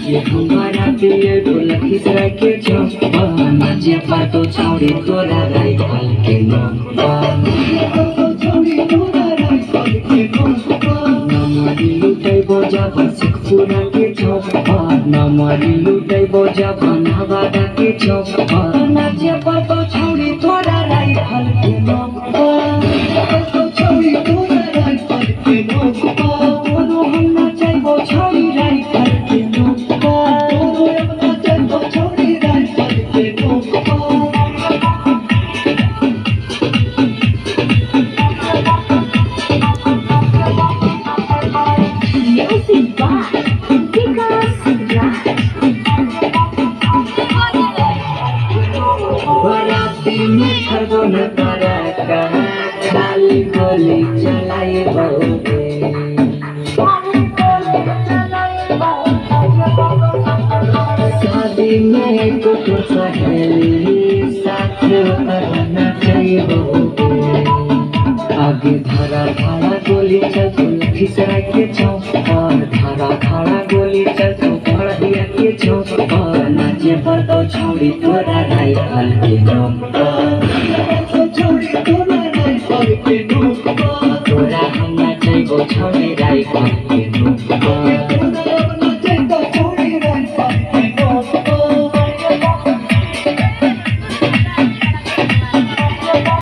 ये हमारा दिए ढोलक खिसरा के चौपा नाचे पर तो छौड़ी तोरा राइफल के नौका नमारी लुटाई बजा बसिक पूरा के चौपा नमारी लुटाई बजा बनावादा के चौपा नाचे पर तो छौड़ी तोरा राइफल के नौका खाली गोली चलाए शादी में कुछ सहेली साथ करना चाहिए आगे धारा धारा गोली चल खिसरा के चौपा धारा धारा गोली चल पढ़िया के चौपा नाचे पर तो छौड़ी तोरा राइफल के नौका तोरा हम नाचे गो छौड़ी राइफल